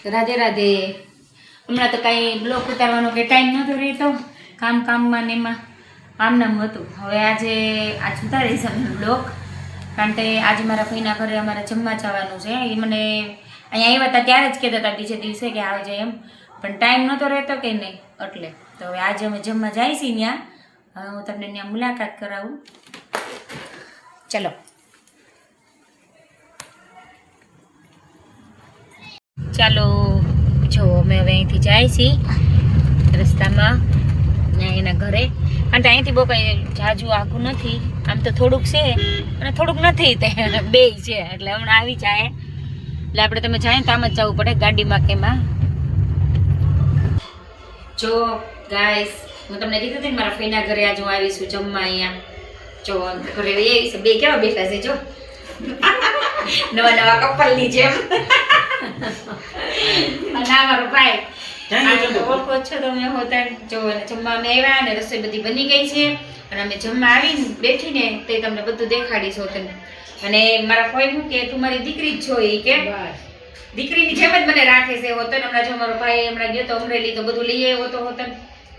રાધે રાધે. હમણાં તો કાંઈ બ્લોક ઉતારવાનો કંઈ ટાઈમ નહોતો રહેતો, કામમાં ને એમાં આમનામ હતું. હવે આજે ઉતારીશ અમે બ્લોક, કારણ કે આજે મારા ફઈના ઘરે અમારે જમવા જવાનું છે. એ મને અહીંયા આવ્યા હતા ત્યારે જ કહેતા હતા બીજે દિવસે કે આવજે એમ, પણ ટાઈમ નહોતો રહેતો કે નહીં એટલે. તો હવે આજે અમે જમવા જાય છીએ ત્યાં. હવે હું તમને ત્યાં મુલાકાત કરાવું. ચલો ચાલો, જો અમે હવે અહીંથી જાય છીએ રસ્તામાં એના ઘરે. કારણ કે અહીંથી બહુ કંઈ જાજુ આખું નથી, આમ તો થોડુંક છે અને થોડુંક નથી, તે બે છે એટલે હમણાં આવી જાય. એટલે આપણે તમે જાય તો આમ જ જવું પડે ગાડીમાં કે એમાં. જો ગાઈસ, હું તમને કીધું હતું ને મારા ફઈના ઘરે આજે હું આવીશું જમવા અહીંયા. જો ઘરે એવી છે, બે કેવા બેઠા છે જો નવા કપલની જેમ. અને મારો ભાઈ ઓળખો છો તમે હોતા. જો જમવા અમે આવ્યા અને રસોઈ બધી બની ગઈ છે અને અમે જમવા આવીને બેઠીને તે તમને બધું દેખાડીશું તને. અને મારા ફોઈ શું કે તું મારી દીકરી જ છો, એ કે દીકરીની જેમ જ મને રાખે છે. હોતન હમણાં જો મારો ભાઈ હમણાં ગયો તો અમરેલી, તો બધું લઈ આવ્યો તો હોતન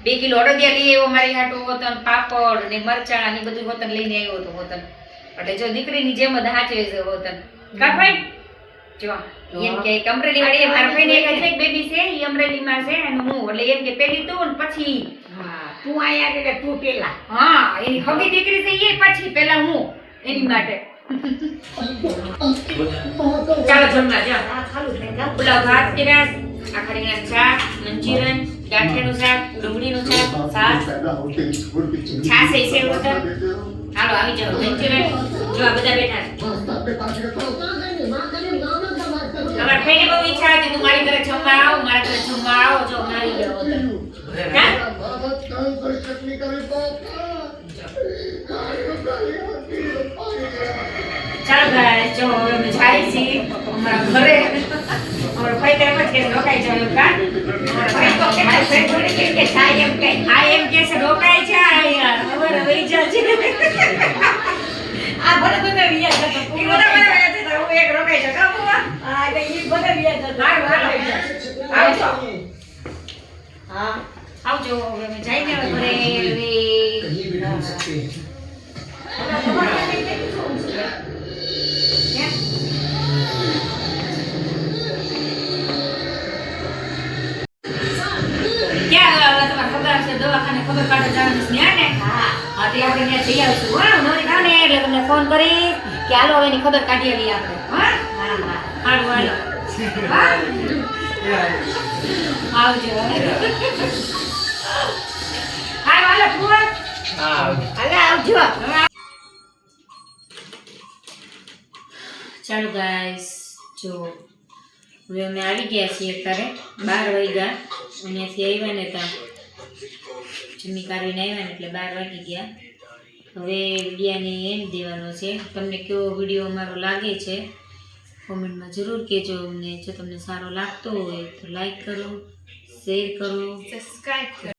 2 કિલો અડદિયા લઈ આવ્યો મારી હાટું હોતન, પાપડ ને મરચાં ને બધું હોતન લઈને આવ્યો તો હોતન. એટલે જો દીકરીની જેમ જ હાચવે છે હોતન. કા ભાઈ જો એમ કે અમરેલી વાળી મારા ભાઈને એક બેબી છે, ઈ અમરેલીમાં છે અને હું, એટલે એમ કે પેલી તું ને પછી તું આયા એટલે તું પેલા. હા, એની હગી દીકરી છે એ પછી પેલા હું એની માટે. ચાલો જમવા જાઓ. પુલાવ ભાત કર્યા, આખા રીંગણાનું શાક, મંચુરિયન, ગાંઠિયાનું શાક, ડુંગળીનું શાક, છાશ છે હોતન. હાલો આવી જાઓ. મંચુરિયન જો આ બધા બેઠા છે. અમારા ભાઈને બહુ ઈચ્છા હતી તું મારી ઘરે જમવા આવ, મારા ઘરે જમવા આવો. જો મારી ગયો હોતન. ચાલો ગાઈસ, જો હવે અમે જાય છીએ અમારા ઘરે. અમારા ભાઈ તો એમ જ કે રોકાઈ જાવ એમ. કા અમારા ભાઈ તો મારા ભાઈ થોડી કે થાય એમ કે આ એમ કે છે રોકાઈ જા યાર, હવે વહી જા છે. આ ભલે તમે વિયા જતો, ઈ ભલે વિયા જતો, હું એક રોકાઈ જા. કા બુઆ આ તો ઈ ભલે વિયા જતો. હાલો આવજો. હા આવજો. હવે અમે જઈને ઘરે. દવાખાને ખબર કાઢવા જવાનું છે ને. હા તે આપણે ત્યાં જઈ આવશું. હા નવરી થાવ ને એટલે તમને ફોન કરી કે હાલો હવે એની ખબર કાઢી આવીએ આપણે. હા હાલો હાલો. આવજો. હાલો હાલો ફોન. હાલો આવજો. ચાલો ગાઈસ, જો હવે અમે આવી ગયા છીએ અત્યારે 12 વાગ્યા. અહીંયાથી આવ્યા ને ત્યાં જમી કાઢીને આવ્યા ને એટલે 12 વાગી ગયા. હવે વિડીયાને એન્ડ દેવાનો છે. તમને કેવો વિડીયો અમારો લાગે છે કોમેન્ટમાં જરૂર કહેજો. અને જો તમને સારો લાગતો હોય તો લાઈક કરો, શેર કરો, સબસ્ક્રાઈબ કરો.